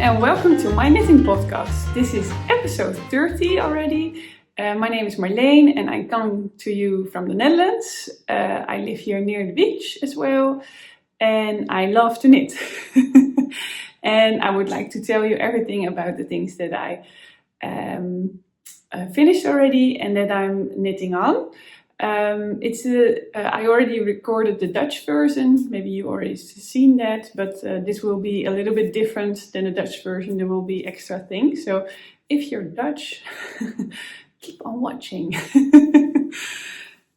and welcome to my knitting podcast. This is episode 30 already. My name is Marleen and I come to you from the Netherlands. I live here near the beach as well and I love to knit. And I would like to tell you everything about the things that I finished already and that I'm knitting on. I already recorded the Dutch version, maybe you already seen that, but this will be a little bit different than the Dutch version. There will be extra things, so if you're Dutch, keep on watching.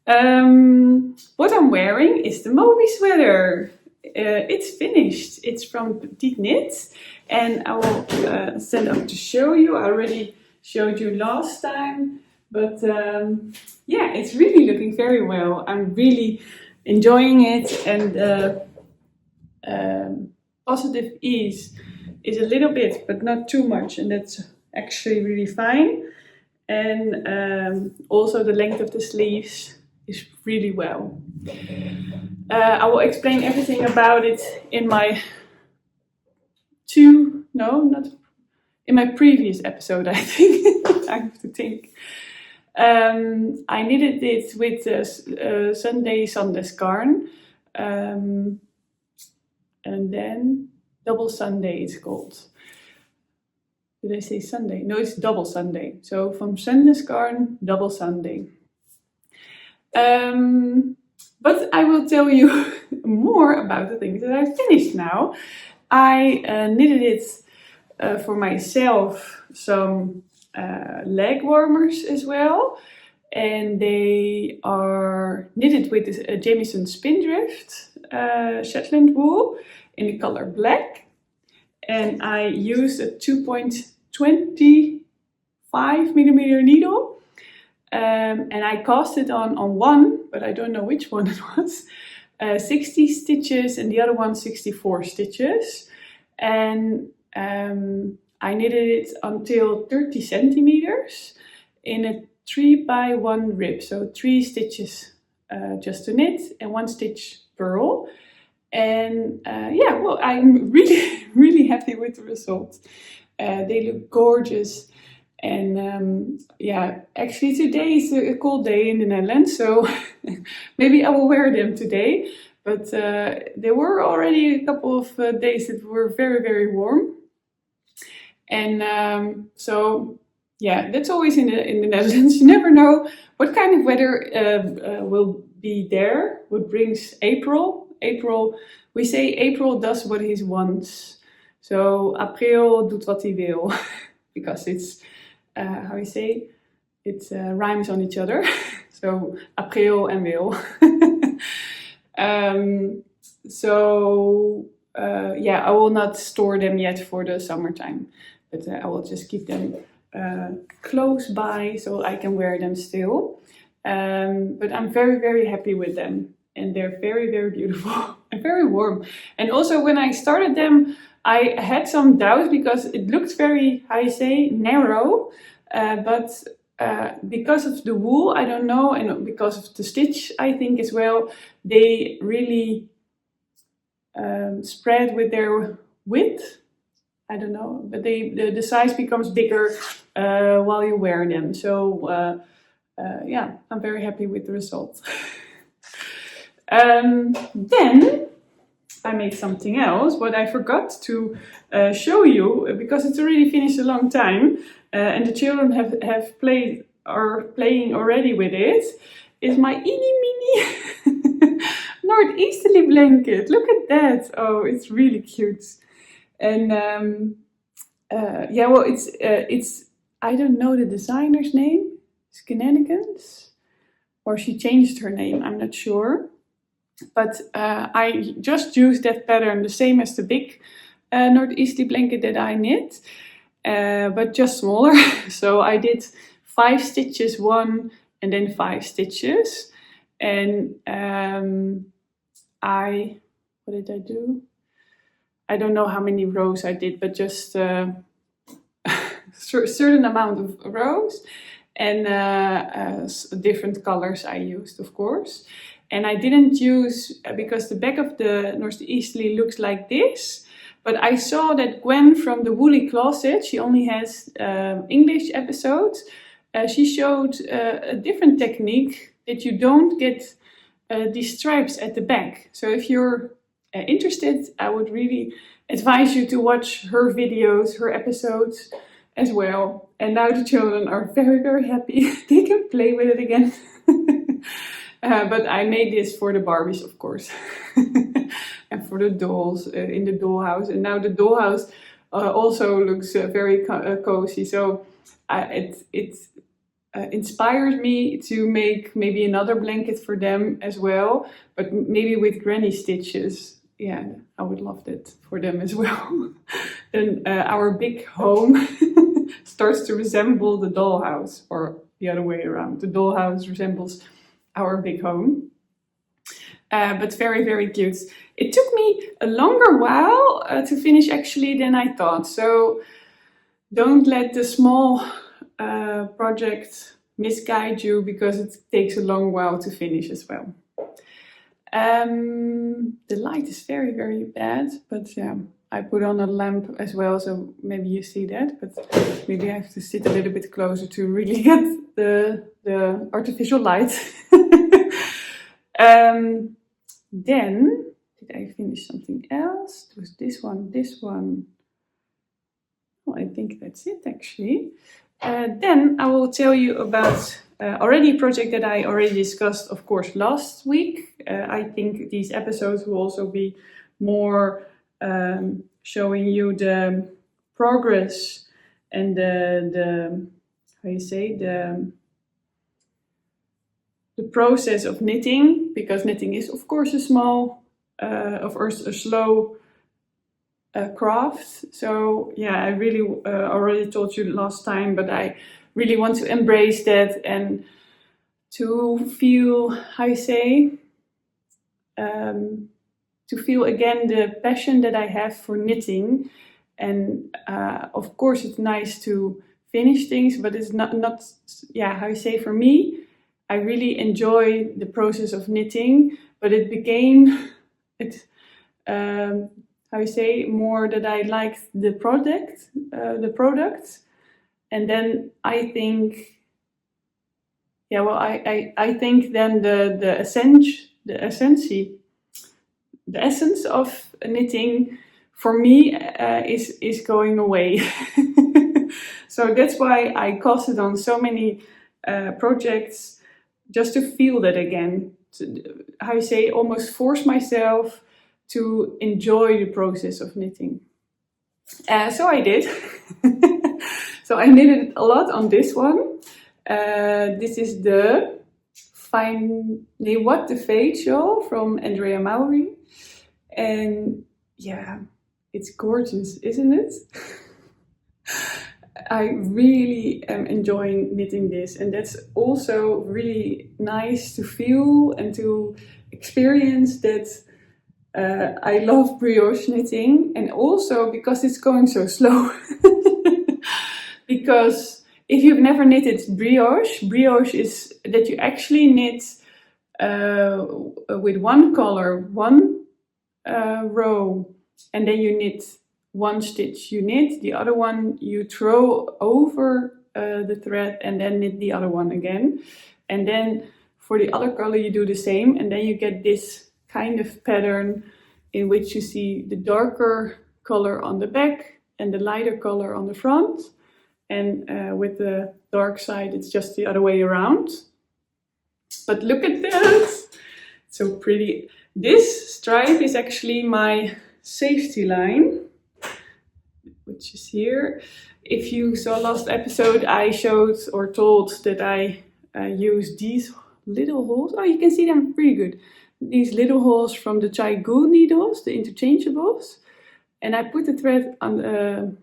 What I'm wearing is the Moby Sweater. It's finished. It's from Petite Knit, and I will stand up to show you. I already showed you last time. But yeah, it's really looking very well. I'm really enjoying it, and positive ease is a little bit, but not too much, and that's actually really fine. And also the length of the sleeves is really well. I will explain everything about it in my in my previous episode, I think. I have to think. I knitted it with Sunday yarn, and then double Sunday it's called. Did I say Sunday? No, it's double Sunday. So from Sunday yarn, double Sunday. But I will tell you more about the things that I finished now. I knitted it for myself some Legwarmers as well, and they are knitted with this Jamieson Spindrift Shetland wool in the color black, and I used a 2.25 millimeter needle, and I cast it on one, but I don't know which one it was, 60 stitches and the other one 64 stitches, and I knitted it until 30 centimeters in a 3x1 rib, so 3 stitches just to knit and 1 stitch purl. And yeah, well, I'm really happy with the result. They look gorgeous, and yeah, actually today is a cold day in the Netherlands, so maybe I will wear them today. But there were already a couple of days that were very warm. And so, yeah, that's always in the Netherlands. You never know what kind of weather will be there. What brings April? We say April does what he wants. So April doet wat hij wil, because it's how you say it rhymes on each other. So April and wil. Yeah, I will not store them yet for the summertime. But I will just keep them close by so I can wear them still. But I'm very happy with them. And they're very beautiful and very warm. And also when I started them, I had some doubts because it looked very, how you say, narrow. But because of the wool, I don't know, and because of the stitch, I think as well, they really spread with their width. I don't know, but the size becomes bigger while you wear them. So yeah, I'm very happy with the result. Then I made something else, what I forgot to show you because it's already finished a long time, and the children are playing already with it. Is my mini Northeasterly Blanket. Look at that! Oh, it's really cute. And yeah, well, it's I don't know the designer's name. Shenanigans, or she changed her name. I'm not sure. But I just used that pattern, the same as the big Northeasterly Blanket that I knit, but just smaller. So I did 5 stitches, 1, and then 5 stitches. And what did I do? I don't know how many rows I did, but just a certain amount of rows, and different colors I used, of course. And I didn't use, because the back of the Northeasterly looks like this, But I saw that Gwen from the Woolly Closet, she only has English episodes. She showed a different technique that you don't get these stripes at the back. So if you're interested, I would really advise you to watch her videos, her episodes as well. And now the children are very, very happy. They can play with it again. But I made this for the Barbies, of course. And for the dolls in the dollhouse. And now the dollhouse also looks very cozy. So it inspired me to make maybe another blanket for them as well. But maybe with granny stitches. Yeah, I would love that for them as well. Then our big home starts to resemble the dollhouse, or the other way around. The dollhouse resembles our big home. But very, very cute. It took me a longer while to finish actually than I thought. So don't let the small project misguide you, because it takes a long while to finish as well. The light is very, very bad, but yeah, I put on a lamp as well, so maybe you see that, but maybe I have to sit a little bit closer to really get the artificial light. Then, did I finish something else? It was this one. Well, I think that's it actually. Then I will tell you about already a project that I already discussed, of course, last week. I think these episodes will also be more showing you the progress and the how you say, the process of knitting, because knitting is of course a slow craft. So yeah, I really already told you last time, but I really want to embrace that and to feel, how you say, to feel again the passion that I have for knitting. And of course it's nice to finish things, but it's not yeah, how you say, for me, I really enjoy the process of knitting, but it became how you say, more that I liked the product, and then I think, yeah, well, I think then the essence of knitting for me is going away. So that's why I casted on so many projects, just to feel that again, how you say, almost force myself to enjoy the process of knitting. So I did. So I knitted a lot on this one. This is the What the Fate shawl from Andrea Mowry. And yeah, it's gorgeous, isn't it? I really am enjoying knitting this, and that's also really nice to feel and to experience that I love brioche knitting, and also because it's going so slow. Because if you've never knitted brioche is that you actually knit with one color, one row, and then you knit one stitch. You knit the other one, you throw over the thread, and then knit the other one again. And then for the other color you do the same, and then you get this kind of pattern in which you see the darker color on the back and the lighter color on the front. And with the dark side, it's just the other way around. But look at that! It's so pretty. This stripe is actually my safety line, which is here. If you saw last episode, I showed or told that I use these little holes. Oh, you can see them pretty good. These little holes from the Chai-Goo needles, the interchangeables. And I put the thread on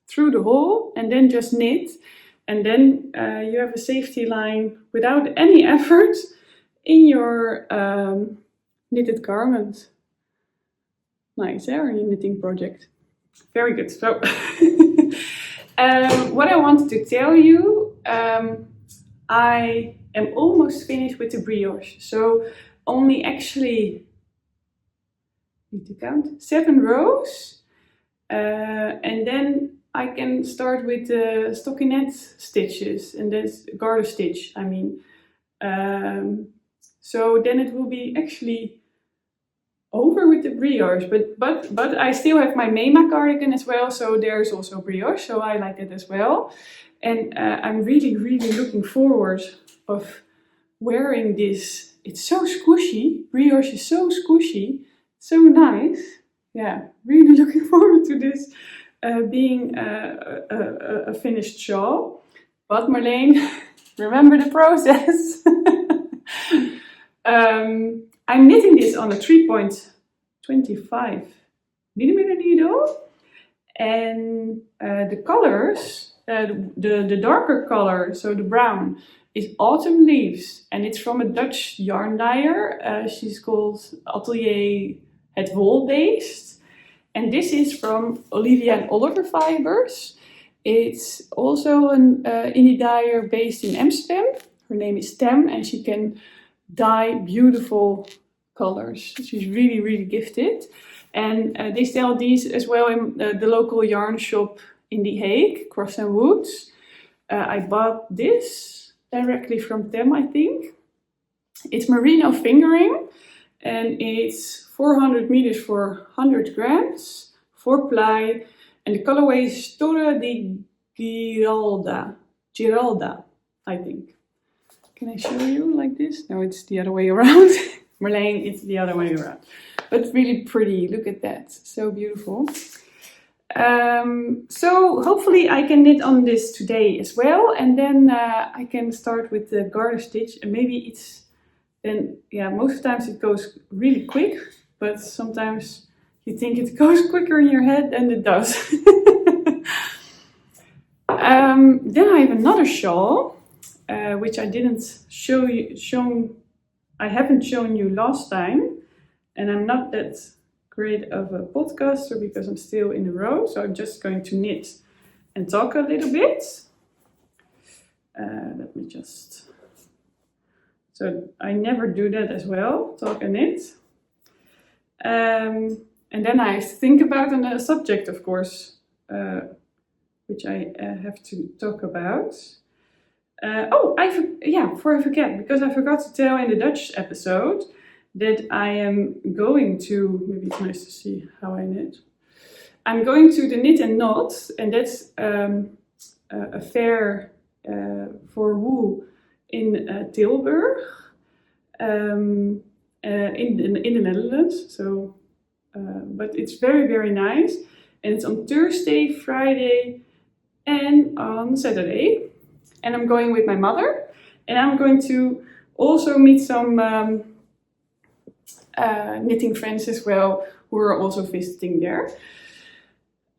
through the hole and then just knit. And then you have a safety line without any effort in your knitted garment. Nice, eh? Or your knitting project. Very good. So, what I wanted to tell you, I am almost finished with the brioche. So only actually, need to count, 7 rows. And then I can start with the stockinette stitches, and that's garter stitch, I mean. So then it will be actually over with the brioche, but I still have my Mema cardigan as well, so there's also brioche, so I like it as well. And I'm really looking forward of wearing this. It's so squishy. Brioche is so squishy, so nice. Yeah, really looking forward to this being a finished shawl. But Marleen, remember the process. I'm knitting this on a 3.25 millimeter needle, and the colors, the darker color, so the brown, is Autumn Leaves, and it's from a Dutch yarn dyer. She's called Atelier Het Wol Based, and this is from Olivia and Oliver Fibers. It's also an indie dyer based in Amsterdam. Her name is Tem, and she can dye beautiful colors. She's really gifted. And they sell these as well in the local yarn shop in The Hague, Cross and Woods. I bought this directly from Tem, I think. It's merino fingering, and it's 400 meters for 100 grams, 4 ply, and the colorway is Torre di Giralda, I think. Can I show you like this? No, it's the other way around. Marleen, it's the other way around. But really pretty, look at that, so beautiful. So hopefully I can knit on this today as well, and then I can start with the garter stitch, and maybe it's then, yeah, most of the times it goes really quick, but sometimes you think it goes quicker in your head than it does. Then I have another shawl, which I didn't I haven't shown you last time, and I'm not that great of a podcaster because I'm still in the row, so I'm just going to knit and talk a little bit. Let me just... So I never do that as well, talk and knit. And then I think about a subject, of course, which I have to talk about. Before I forget, because I forgot to tell in the Dutch episode that I am going to, maybe it's nice to see how I knit. I'm going to the Knit and Knot, and that's a fair for wool in Tilburg, in the Netherlands. So, but it's very nice, and it's on Thursday, Friday, and on Saturday. And I'm going with my mother, and I'm going to also meet some knitting friends as well who are also visiting there.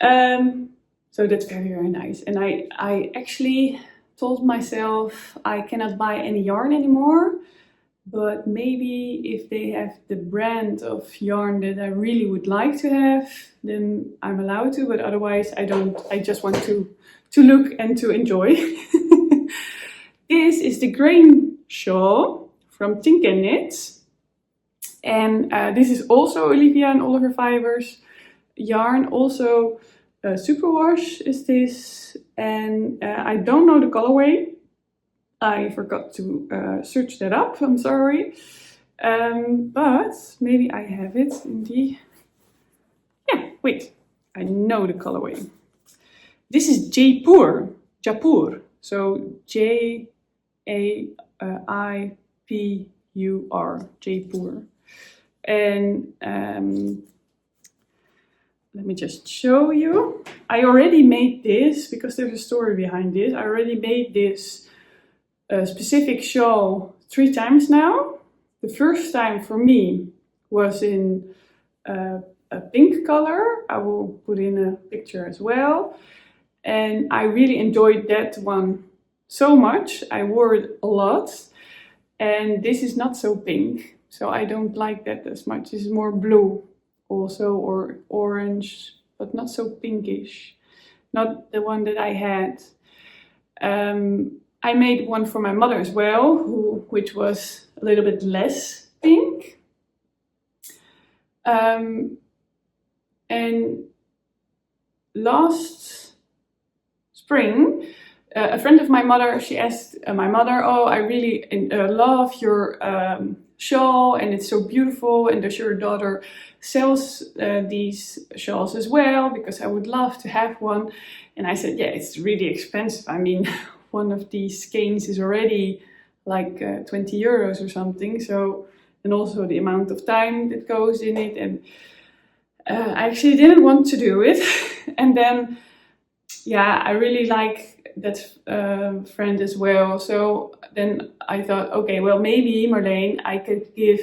So that's very nice. And I actually told myself I cannot buy any yarn anymore, but maybe if they have the brand of yarn that I really would like to have, then I'm allowed to, but otherwise I don't. I just want to look and to enjoy. This is the grain shawl from Tink and Knit. And this is also Olivia and Oliver Fibers yarn, also superwash is this, and I don't know the colorway. I forgot to search that up, I'm sorry. But maybe I have it in the... Yeah, wait, I know the colorway. This is Jaipur, so Jaipur, Jaipur. And let me just show you. I already made this, because there's a story behind this. I already made this specific shawl 3 times now. The first time for me was in a pink color. I will put in a picture as well. And I really enjoyed that one so much. I wore it a lot. And this is not so pink, so I don't like that as much. This is more blue also, or orange, but not so pinkish. Not the one that I had. I made one for my mother as well, which was a little bit less pink. And last spring, a friend of my mother, she asked my mother, oh, I really love your shawl and it's so beautiful, and does your daughter sells these shawls as well, because I would love to have one. And I said, yeah, it's really expensive. I mean, one of these skeins is already like 20 euros or something. So, and also the amount of time that goes in it. And I actually didn't want to do it. And then, yeah, I really like that friend as well. So then I thought, okay, well, maybe Marleen, I could give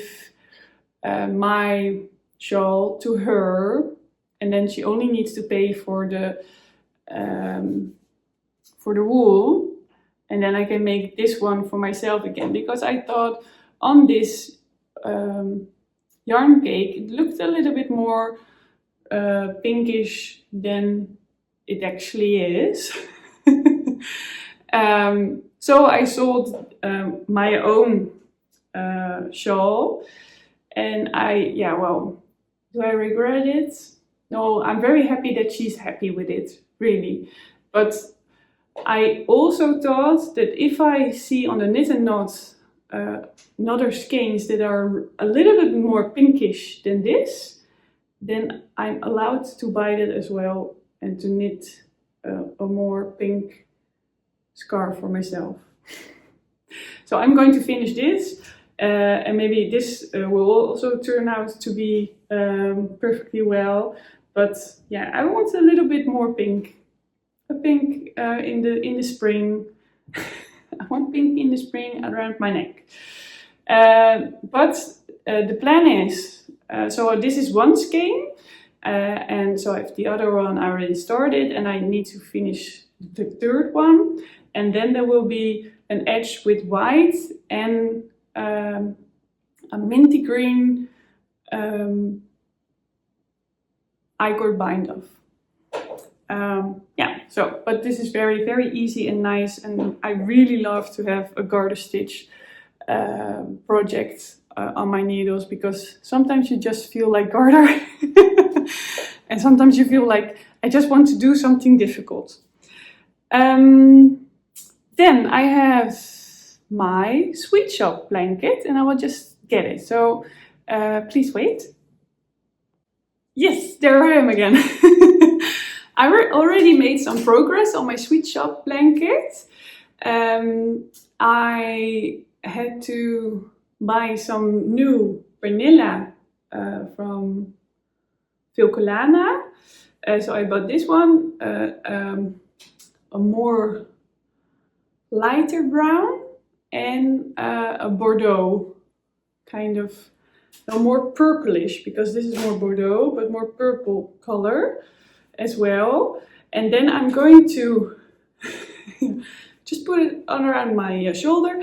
my shawl to her, and then she only needs to pay for the wool, and then I can make this one for myself again, because I thought on this yarn cake it looked a little bit more pinkish than it actually is. So I sold my own shawl, and do I regret it? No, I'm very happy that she's happy with it, really. But I also thought that if I see on the Knit and Knot another skeins that are a little bit more pinkish than this, then I'm allowed to buy that as well and to knit a more pink scarf for myself. So I'm going to finish this, and maybe this will also turn out to be perfectly well. But yeah, I want a little bit more pink, a pink in the spring. I want pink in the spring around my neck. But the plan is, so this is one skein, and so if the other one I already started, and I need to finish the third one, and then there will be an edge with white and a minty green I-cord bind off. Yeah, so, but this is very, very easy and nice, and I really love to have a garter stitch project on my needles, because sometimes you just feel like garter and sometimes you feel like I just want to do something difficult. Then I have my sweet shop blanket, and I will just get it. So please wait. Yes, there I am again. I already made some progress on my sweet shop blanket. I had to buy some new vanilla from Vilcolana. So I bought this one, a more lighter brown, and a Bordeaux, kind of a more purplish, because this is more Bordeaux, but more purple color as well. And then I'm going to just put it on around my shoulder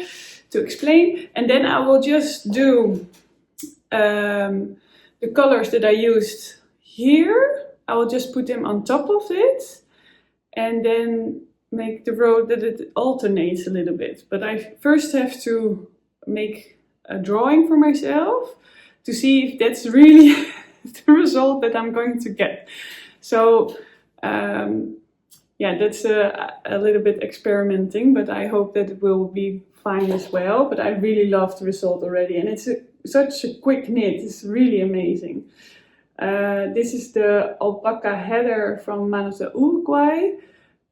to explain, and then I will just do the colors that I used here. I will just put them on top of it, and then make the row that it alternates a little bit. But I first have to make a drawing for myself to see if that's really the result that I'm going to get. So yeah, that's a little bit experimenting, but I hope that it will be fine as well. But I really love the result already, and it's such a quick knit. It's really amazing. This is the alpaca heather from Manos de Uruguay.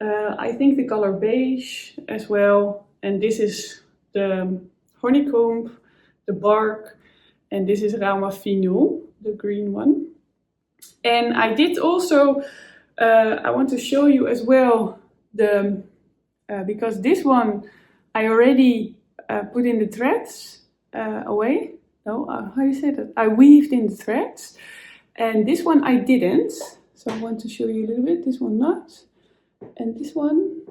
I think the color beige as well. And this is the honeycomb, the bark, and this is Rama Finu, the green one. And I did also, I want to show you as well the, because this one I already put in the threads away. No, how do you say that? I weaved in the threads. And this one I didn't. So I want to show you a little bit. This one not. And this one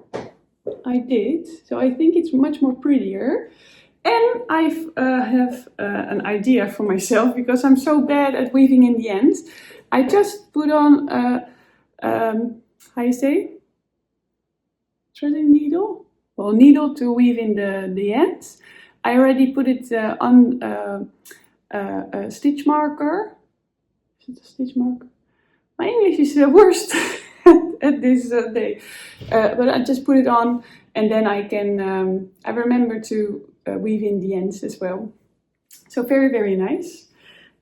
I did. So I think it's much more prettier. And I have an idea for myself, because I'm so bad at weaving in the end. I just put on how you say? Threading needle? Well, needle to weave in the ends. I already put it on a stitch marker. Is it a stitch marker? My English is the worst at this day. But I just put it on, and then I can, I remember to weave in the ends as well. So very, very nice.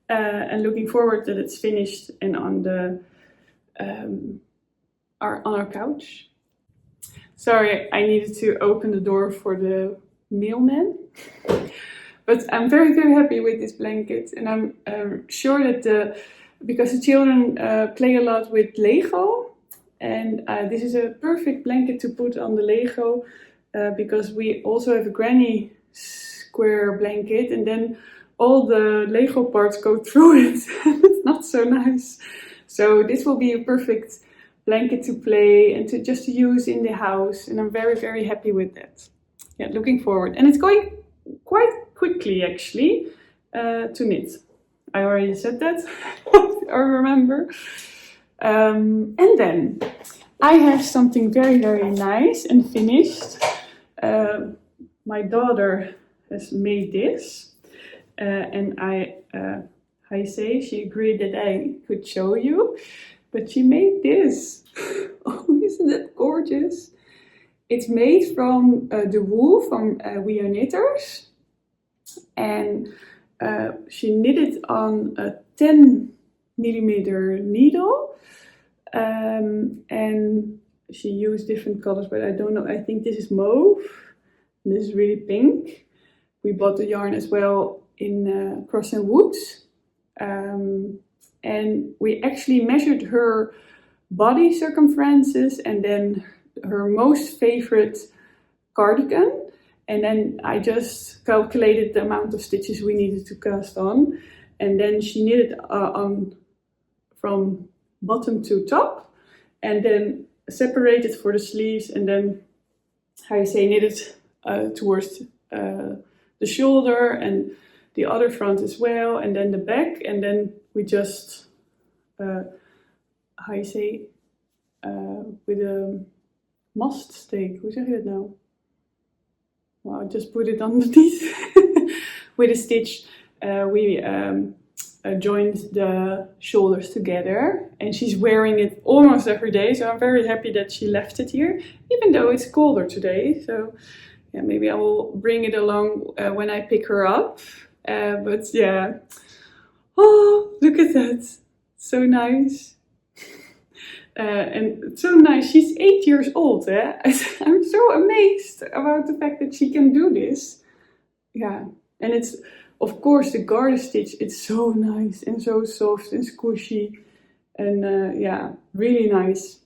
And looking forward that it's finished and on the on our couch. Sorry, I needed to open the door for the mailman. But I'm very, very happy with this blanket, and I'm sure that because the children play a lot with Lego, and this is a perfect blanket to put on the Lego because we also have a granny square blanket, and then all the Lego parts go through it. It's not so nice. So this will be a perfect blanket to play and to just use in the house, and I'm very, very happy with that. Yeah, looking forward. And it's going quite quickly actually to knit. I already said that. I remember. And then I have something very, very nice and finished. My daughter has made this, and she agreed that I could show you, but she made this. Oh, isn't that gorgeous? It's made from the wool from We Are Knitters, and she knitted on a 10mm needle, and she used different colors, but I don't know. I think this is mauve, this is really pink. We bought the yarn as well in Cross and Woods, and we actually measured her body circumferences and then her most favorite cardigan, and then I just calculated the amount of stitches we needed to cast on, and then she knitted on from bottom to top, and then separated for the sleeves, and then knitted towards the shoulder and the other front as well, and then the back, and then we just with a mast stake, hoe zeg je dat nou? Well, I just put it underneath with a stitch. We joined the shoulders together, and she's wearing it almost every day, so I'm very happy that she left it here, even though it's colder today. So yeah, maybe I will bring it along when I pick her up. But yeah, oh, look at that, so nice. And so nice. She's 8 years old, eh? I'm so amazed about the fact that she can do this. Yeah, and it's, of course, the garter stitch. It's so nice and so soft and squishy, and yeah, really nice.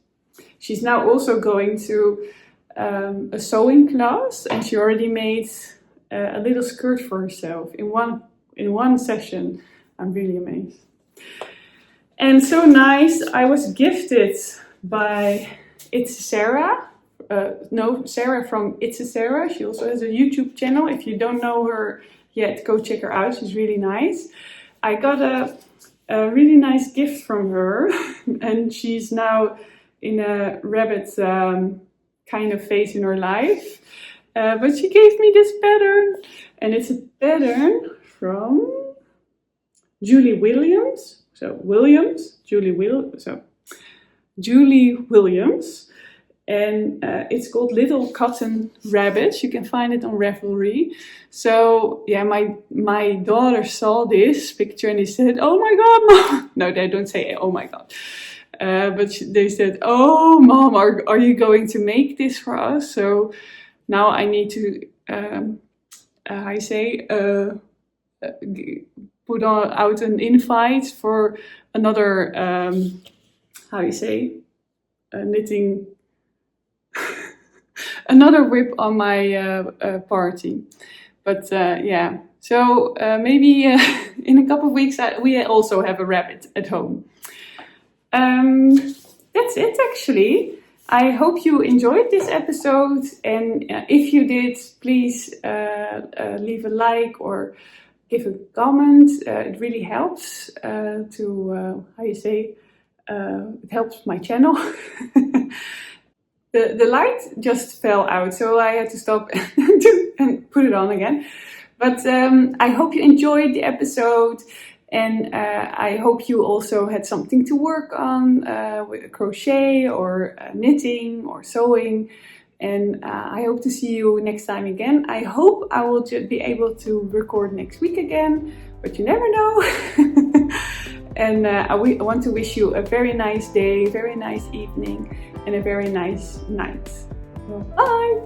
She's now also going to a sewing class, and she already made a little skirt for herself in one session. I'm really amazed. And so nice, I was gifted by It's Sarah. Sarah from It's Sarah. She also has a YouTube channel. If you don't know her yet, go check her out. She's really nice. I got a really nice gift from her, and she's now in a rabbit kind of phase in her life. But she gave me this pattern, and it's a pattern from Julie Williams. Julie Williams, and it's called Little Cotton Rabbits. You can find it on Ravelry. So yeah, my daughter saw this picture and they said, "Oh my God, Mom!" No, they don't say "Oh my God," but they said, "Oh, Mom, are you going to make this for us?" So now I need to, put out an invite for another, knitting, another whip on my party. But yeah, so maybe in a couple of weeks we also have a rabbit at home. That's it actually. I hope you enjoyed this episode, and if you did, please leave a like or give a comment. It really helps it helps my channel. The light just fell out, so I had to stop and put it on again. But I hope you enjoyed the episode, And I hope you also had something to work on with crochet or knitting or sewing. And I hope to see you next time again. I hope I will just be able to record next week again, but you never know. And I want to wish you a very nice day, very nice evening, and a very nice night. Bye!